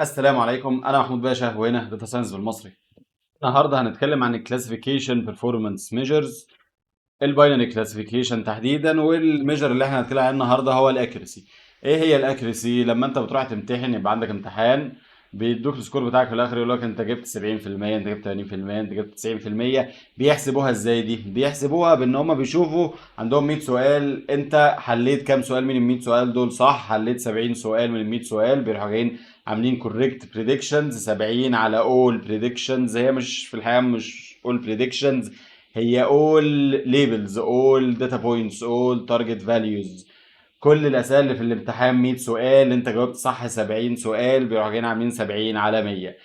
السلام عليكم، انا محمود باشا وهنا داتا ساينس بالمصري. النهارده هنتكلم عن الكلاسيفيكيشن بيرفورمانس ميجرز، الباينري كلاسيفيكيشن تحديدا، والميجر اللي احنا هنتكلم عليه النهارده هو الاكيرسي. ايه هي الاكيرسي؟ لما انت بتروح تمتحن يبقى عندك امتحان، بيدوك السكور بتاعك في الاخر، يقول لك انت جبت 70%، انت جبت 80%، انت جبت 90%. بيحسبوها ازاي دي؟ بيحسبوها بان هم بيشوفوا عندهم 100 سؤال، انت حليت كام سؤال من ال 100 سؤال دول صح؟ حليت 70 سؤال من ال 100 سؤال، بيروحوا جايين عاملين كوريكت بريدكشنز 70 على اول بريدكشنز. هي مش في الحقيقه مش اول بريدكشنز، هي all labels all data points all target values. كل الاسئله اللي في الامتحان 100 سؤال، انت جاوبت صح 70 سؤال، بيروحوا جايين عاملين 70 على 100.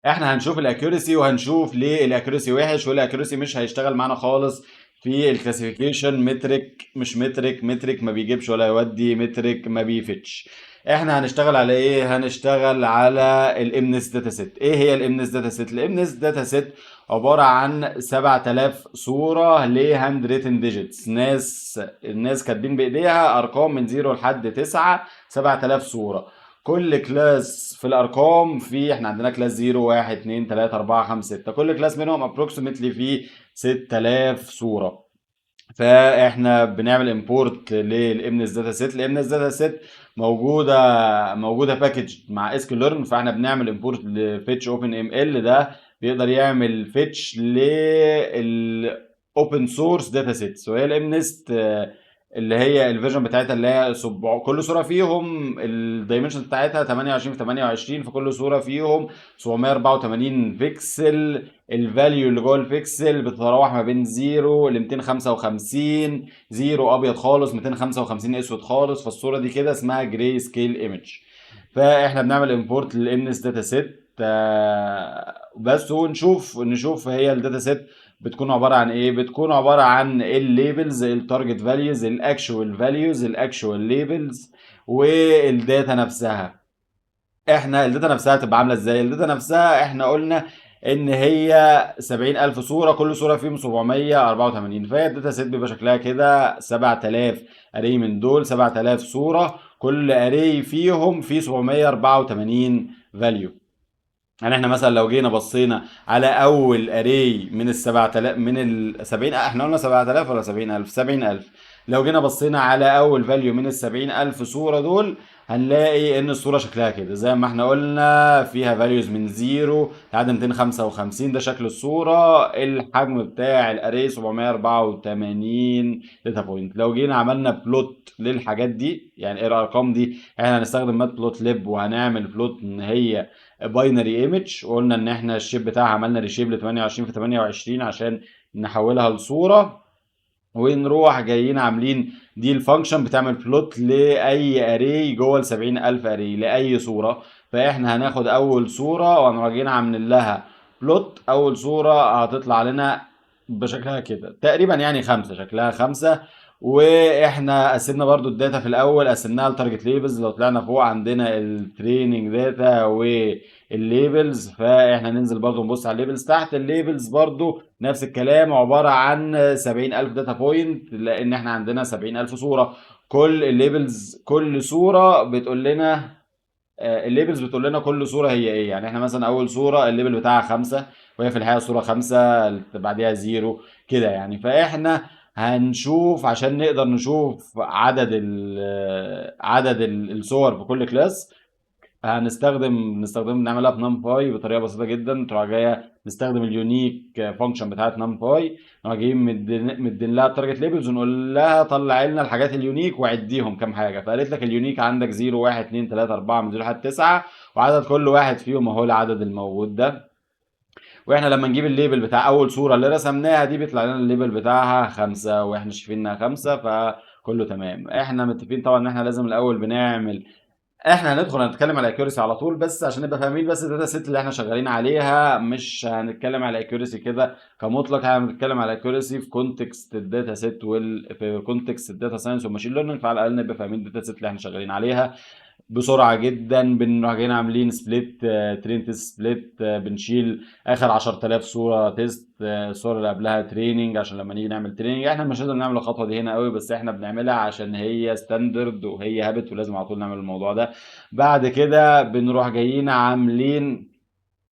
احنا هنشوف الاكيورسي وهنشوف ليه الاكيورسي وحش والاكيورسي مش هيشتغل معانا خالص في الكلاسيفيكيشن. مترك مش مترك، مترك ما بيجيبش ولا يودي، مترك ما بيفتش. احنا هنشتغل على ايه؟ هنشتغل على الامنس داتا سيت. ايه هي الامنس داتا سيت؟ الامنس داتا سيت عبارة عن 7000 صورة ل هاند ريتن ديجيتس، الناس كاتبين بايديها ارقام من 0 لحد 9، 7000 صورة. كل كلاس في الارقام، في احنا عندنا كلاس 0 1 2 3 4 5 6، كل كلاس منهم ابروكسيمتلي فيه 6000 صوره. فاحنا بنعمل امبورت للامنس داتا سيت. الامنس داتا سيت موجوده باكج مع اس كيو ليرن، فاحنا بنعمل امبورت لفيتش اوبن ام ال. ده بيقدر يعمل فيتش للاوبن سورس داتا سيتس، وهي الامنس اللي هي الفيرجن بتاعتها اللي هي كل صوره فيهم الدايمنشن بتاعتها 28 في 28، في كل صوره فيهم 784 بكسل. الفاليو اللي جوه البيكسل بتتراوح ما بين 0 ل 255، 0 ابيض خالص، 255 اسود خالص. فالصوره دي كده اسمها جراي سكيل ايمج. فاحنا بنعمل امبورت للامنس داتا سيت بس، ونشوف هي الداتا سيت بتكون عباره عن ايه. بتكون عباره عن الليبلز، التارجت فاليوز، الاكشوال فاليوز، الاكشوال ليبلز، والداتا نفسها. احنا الداتا نفسها تبقى عامله ازاي؟ الداتا نفسها احنا قلنا ان هي 70000 صوره، كل صوره فيهم 784. فهي الداتا سيت بيبقى شكلها كده 7000 اري، من دول 7000 صوره، كل اري فيهم فيه 784 فاليو. يعني احنا مثلا لو جينا بصينا على اول اري من ال 7000، من ال 70، احنا قلنا 7000 ولا 70000؟ 70000. لو جينا بصينا على اول فاليو من ال 70000 صوره دول، هنلاقي ان الصوره شكلها كده زي ما احنا قلنا، فيها فاليوز من 0 لحد 255. ده شكل الصوره. الحجم بتاع الاري 784 داتا بوينت. لو جينا عملنا بلوت للحاجات دي، يعني ايه الارقام دي، احنا هنستخدم مات بلوت ليب وهنعمل بلوت ان هي باينري ايمج. وقلنا ان احنا الشيب بتاعها عملنا ريشيب ل 28 في 28 عشان نحولها لصوره، ونروح جايين عاملين دي الفانكشن بتعمل بلوت لاي اري جوه ال 70000 اري لاي صوره. فاحنا هناخد اول صوره وهنروح جايين عاملين لها بلوت. اول صوره هتطلع لنا بشكلها كده تقريبا، يعني خمسه، شكلها خمسه. واحنا قسمنا برضو الداتا في الاول، قسمناها لتارجت ليبلز. لو طلعنا فوق عندنا التريننج داتا والليبلز، فاحنا ننزل برضو نبص على الليبلز. تحت الليبلز برضو نفس الكلام، عبارة عن 70000 داتا بوينت، لان احنا عندنا 70000 صورة. كل الليبلز، كل صورة بتقول لنا الليبلز بتقول لنا كل صورة هي ايه. يعني احنا مثلا اول صورة الليبل بتاعها خمسة، وهي في الحقيقة صورة خمسة بعديها زيرو كده يعني. فاحنا هنشوف عشان نقدر نشوف عدد الصور في كل كلاس. نستخدم نعملها بنمباي بطريقه بسيطه جدا. تروح جايه نستخدم اليونيك فانكشن بتاعت نمباي، نروح جايين مدين لها التارجت ليبلز، ونقول لها طلع لنا الحاجات اليونيك وعديهم كام حاجه. فقالت لك اليونيك عندك 0 1 2 3 4 من 0 لحد 9، وعدد كل واحد فيهم اهو العدد الموجود ده. واحنا لما نجيب الليبل بتاع اول صوره اللي رسمناها دي، بيطلع لنا الليبل بتاعها خمسة، واحنا شايفين انها خمسة، فكله تمام. احنا متفقين طبعا ان احنا لازم الاول بنعمل، احنا هندخل هنتكلم على الاكيورسي على طول، بس عشان نبقى فاهمين بس الداتا سيت اللي احنا شغالين عليها. مش هنتكلم على الاكيورسي كده كمطلق، احنا هنتكلم على الاكيورسي في كونتكست الداتا سيت في كونتكست الداتا ساينس والماشين ليرنينج. فعلى الاقل نبقى فاهمين الداتا سيت اللي احنا شغالين عليها. بسرعه جدا. بنروح جايين عاملين سبليت، ترين تيست سبليت، بنشيل اخر 10000 صوره تيست، الصوره اللي قبلها تريننج، عشان لما نيجي نعمل تريننج احنا مش هنقدر نعمل الخطوه دي هنا قوي، بس احنا بنعملها عشان هي ستاندرد وهي هابت ولازم على طول نعمل الموضوع ده. بعد كده بنروح جايين عاملين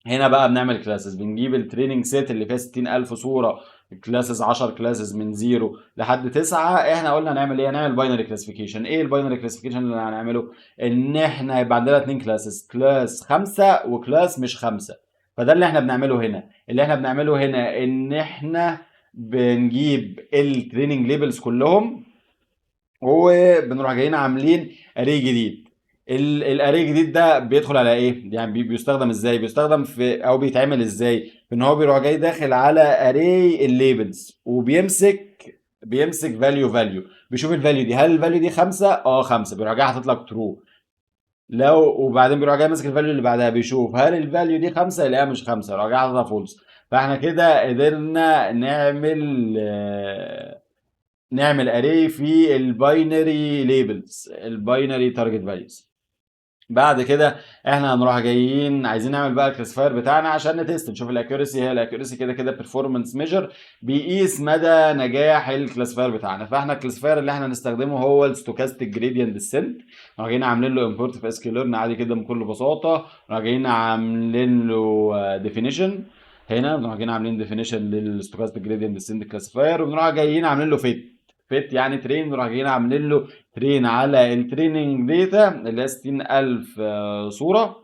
هنا بقى بنعمل كلاسز، بنجيب التريننج سيت اللي فيها 60000 صوره، كلاسز 10 كلاسز من 0 لحد 9. احنا قلنا نعمل ايه؟ هنعمل باينري كلاسيفيكيشن. ايه الباينري كلاسيفيكيشن اللي هنعمله؟ ان احنا يبقى عندنا 2 كلاسز، كلاس 5 وكلاس مش 5. فده اللي احنا بنعمله هنا. اللي احنا بنعمله هنا ان احنا بنجيب التريننج ليبلز كلهم، وبنروح جايين عاملين اري جديد. الاري الجديد ده بيدخل على ايه؟ يعني بيستخدم ازاي؟ بيستخدم في او بيتعمل ازاي؟ في ان هو بيروح جاي داخل على اري الليبلز، وبيمسك فاليو، بيشوف الفاليو دي، هل الفاليو دي 5؟ اه 5، بيروح جاي حاطط لك ترو. وبعدين بيروح جاي ماسك الفاليو اللي بعدها، بيشوف هل الفاليو دي 5؟ يلاقيها مش 5، يروح جاي حاططها فولس. فاحنا كده قدرنا نعمل اري في الباينري ليبلز، الباينري تارجت فاليوز. بعد كده احنا هنروح جايين عايزين نعمل بقى الكلاسيفاير بتاعنا عشان نتست نشوف الاكيورسي. هي الاكيورسي كده كده بيرفورمانس ميجر، بيقيس مدى نجاح الكلاسيفاير بتاعنا. فاحنا الكلاسيفاير اللي احنا هنستخدمه هو الستوكاستيك جريدينت ديسنت. نروح جايين عاملين له امبورت في اس كيو ليرن عادي كده بكل بساطه. نروح جايين عاملين له ديفينيشن. هنا بنروح جايين عاملين ديفينيشن للستوكاستيك جريدينت ديسنت كلاسيفاير، وبنروح جايين عاملين له فيت يعني ترين. بنروح جايين عاملين له ترين على التريننج داتا اللي هي 60000 صورة.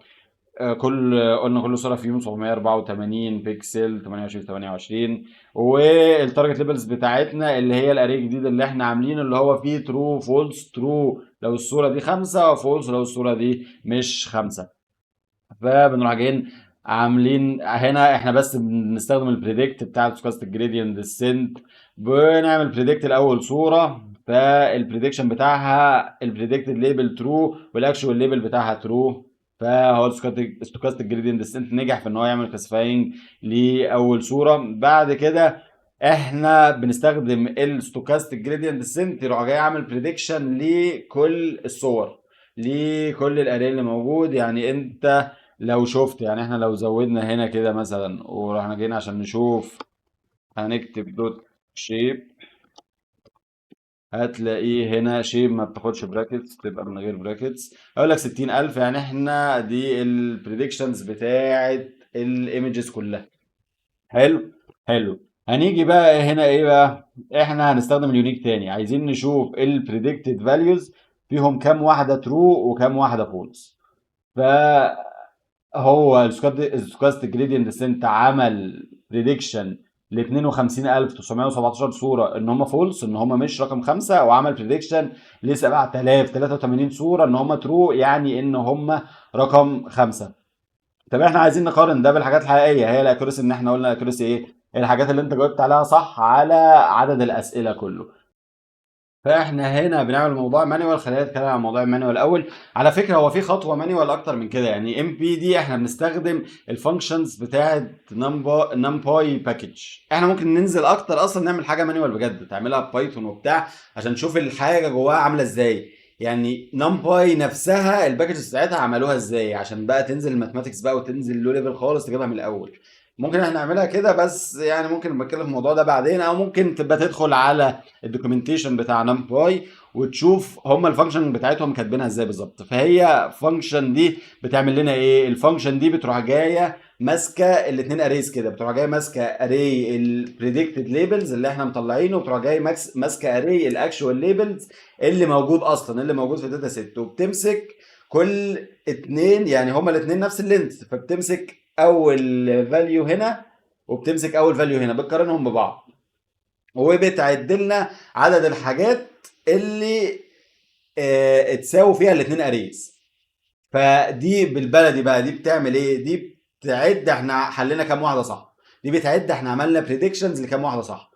قلنا كل صورة فيهم 784 بيكسل 28 في 28. والتارجت ليبلز بتاعتنا اللي هي الاري الجديد اللي احنا عاملينه، اللي هو فيه ترو فولس، ترو لو الصورة دي 5، وفولس لو الصورة دي مش 5. فبنروح جايين عاملين هنا احنا بس بنستخدم البريدكت بتاع السكاست جريدينت ديسنت. بنعمل بريدكت الاول صوره، فالبريدكشن بتاعها البريدكتد ليبل ترو والاكشوال ليبل بتاعها ترو. فهو الستوكاستيك جريدينت ديسنت نجح في ان هو يعمل كلاسيفاينج لاول صوره. بعد كده احنا بنستخدم الستوكاستيك جريدينت ديسنت يروح جاي يعمل بريدكشن لكل الصور، لكل الاري اللي موجود. يعني انت لو شفت، يعني احنا لو زودنا هنا كده مثلا ورحنا جينا عشان نشوف، هنكتب دوت شيب، هتلاقيه هنا شيب ما بتاخدش براكتس، تبقى من غير براكتس. اقول لك 60000. يعني احنا دي البريدكشنز بتاعت الايمجز كلها. حلو. حلو. هنيجي بقى هنا ايه بقى؟ احنا هنستخدم اليونيك تاني، عايزين نشوف البريدكتد فاليوز فيهم كام واحده ترو وكام واحده فولس. ف هو السكوست جريدينت ديسنت عمل بريدكشن ل 52917 صوره ان هم فولس، ان هم مش رقم 5، وعمل بريدكشن ل 7083 صوره ان هم ترو، يعني ان هم رقم 5. طب احنا عايزين نقارن ده بالحاجات الحقيقيه. هي الاكيورسي ان احنا قلنا الاكيورسي ايه؟ الحاجات اللي انت جاوبت عليها صح على عدد الاسئله كله. فاحنا هنا بنعمل موضوع مانيوال. خلينا نتكلم عن موضوع المانيوال الاول. على فكره هو في خطوه مانيوال اكتر من كده. يعني ام بي دي احنا بنستخدم الفانكشنز بتاعه نمباي باكج. احنا ممكن ننزل اكتر اصلا نعمل حاجه مانيوال بجد، تعملها ببايثون وبتاع عشان نشوف الحاجه جواها عامله ازاي. يعني نمباي نفسها الباكج بتاعتها عملوها ازاي عشان بقى تنزل الماثماتكس بقى وتنزل لو ليفل خالص تجيبها من الاول. ممكن احنا نعملها كده، بس يعني ممكن نتكلم في الموضوع ده بعدين، او ممكن تبقى تدخل على الدوكيومنتيشن بتاع نمباي وتشوف هم الفانكشن بتاعتهم كاتبينها ازاي بالظبط. فهي فانكشن دي بتعمل لنا ايه؟ الفانكشن دي بتروح جايه ماسكه الاثنين اريز كده، بتروح جايه ماسكه اري البريدكتد ليبلز اللي احنا مطلعينه، وبتروح جايه ماسكه اري الاكشوال ليبلز اللي موجود اصلا، اللي موجود في الداتا سيت، وبتمسك كل اتنين، يعني هما الاتنين نفس اللينث، فبتمسك اول فاليو هنا وبتمسك اول فاليو هنا، بتقارنهم ببعض، وبتعد لنا عدد الحاجات اللي اتساووا فيها الاثنين اريز. فدي بالبلدي بقى دي بتعمل ايه؟ دي بتعد احنا حلينا كام واحده صح، دي بتعد احنا عملنا بريدكشنز لكام واحده صح.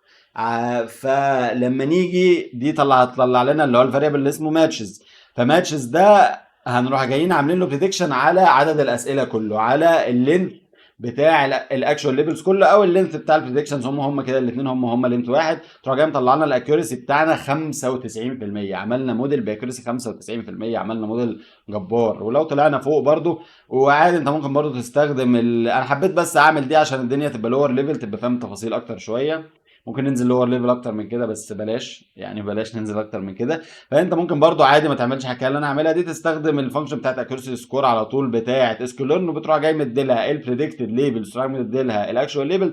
فلما نيجي دي هتطلع لنا اللي هو الفاريبل اللي اسمه ماتشز. فماتشز ده هنروح جايين عاملين له بريدكشن على عدد الاسئله كله، على اللينث بتاع الاكشوال ليفلز كله او اللينث بتاع البريدكشنز، هم كده الاثنين هم لينث واحد، تروح جاي مطلع لنا الاكيورسي بتاعنا 95%. عملنا موديل باكيورسي 95%، عملنا موديل جبار. ولو طلعنا فوق برضو وعادي، انت ممكن برضو تستخدم انا حبيت بس اعمل دي عشان الدنيا تبقى لور ليفل، تبقى فاهم تفاصيل اكتر شويه. ممكن ننزل لور ليفل اكتر من كده بس بلاش، يعني بلاش ننزل اكتر من كده. فانت ممكن برضو عادي ما تعملش حاجه اللي انا هعملها دي، تستخدم الفانكشن بتاعت اكيورسي سكور على طول بتاعت اسكيولرن، وبتروح جاي مديلها البريدكتد ليبلز، تروح مديلها الاكشوال ليبل،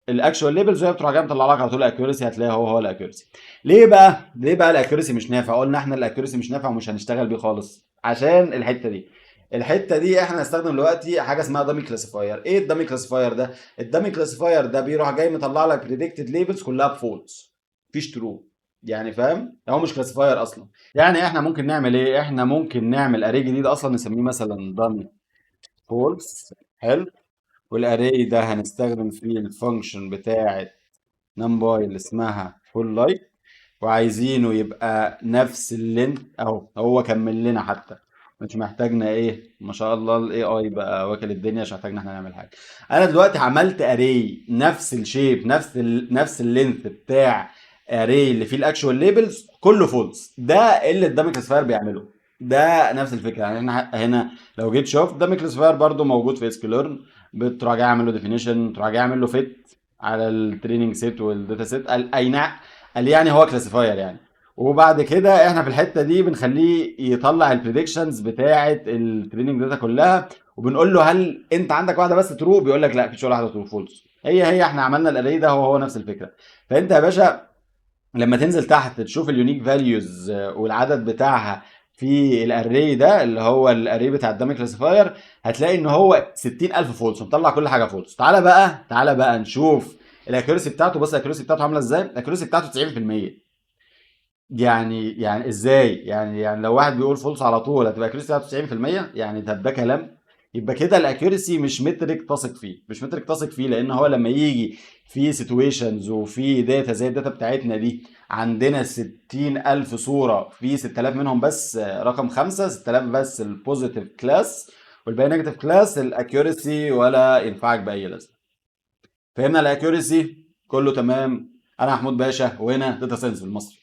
الاكشوال ليبلز، وهي بتروح جايه مطلع لك على طول الاكيورسي، هتلاقي هو الاكيورسي. ليه بقى الاكيورسي مش نافع؟ قلنا احنا الاكيورسي مش نافع ومش هنشتغل بيه خالص عشان الحته دي احنا هنستخدم دلوقتي حاجه اسمها دامي كلاسيفاير. ايه الدامي كلاسيفاير ده؟ الدامي كلاسيفاير ده بيروح جاي مطلع لك بريدكتد ليبلز كلها بفولس، مفيش ترو. يعني فاهم؟ هو مش كلاسيفاير اصلا. يعني احنا ممكن نعمل ايه؟ احنا ممكن نعمل اري جديد اصلا نسميه مثلا دامي فولس. حلو. والاري ده هنستخدم فيه الفانكشن بتاعه نمباي اللي اسمها فول لايت، وعايزينه يبقى نفس اللينث اهو، هو كمل لنا حتى، مش محتاجنا ايه، ما شاء الله الاي اي بقى واكل الدنيا، مش محتاجنا احنا نعمل حاجه. انا دلوقتي عملت اري نفس الشيب، نفس اللينث بتاع اري اللي فيه الاكشوال ليبلز كله فولس. ده اللي الدامج كلاسيفاير بيعمله، ده نفس الفكره. يعني احنا هنا لو جيت شفت الدامج كلاسيفاير برضو موجود في اسكيلرن، بتروح جاي اعمل له ديفينيشن، تروح جاي اعمل له فيت على التريننج سيت والداتا سيت، اي نعم، قال يعني هو كلاسيفاير يعني. وبعد كده احنا في الحته دي بنخليه يطلع البريدكشنز بتاعه التريننج داتا كلها، وبنقول له هل انت عندك واحده بس ترو؟ بيقول لك لا، مفيش ولا واحده ترو، فولس. هي احنا عملنا الاري ده هو نفس الفكره. فانت يا باشا لما تنزل تحت تشوف اليونيك فاليوز والعدد بتاعها في الاري ده اللي هو الاري بتاع الدامي كلاسيفاير، هتلاقي ان هو 60000 فولس، مطلع كل حاجه فولس. تعالى بقى نشوف الاكيورسي بتاعته. بص الاكيورسي بتاعته عامله ازاي. الاكيورسي بتاعته 90%. يعني ازاي؟ يعني لو واحد بيقول فولس على طول هتبقى الاكيورسي بتاعته 90%؟ يعني ده كلام. يبقى كده الاكيورسي مش مترك تثق فيه، مش مترك تثق فيه، لان هو لما يجي في سيتويشنز وفي داتا زي الداتا بتاعتنا دي، عندنا 60000 صورة، في 6000 منهم بس رقم 5، 6000 بس البوزيتيف كلاس، والباقي نيجاتيف كلاس، الاكيورسي ولا ينفعك بأي لازمة. فهمنا الاكيورسي؟ كله تمام. انا محمود باشا، وهنا داتا ساينس بالمصري.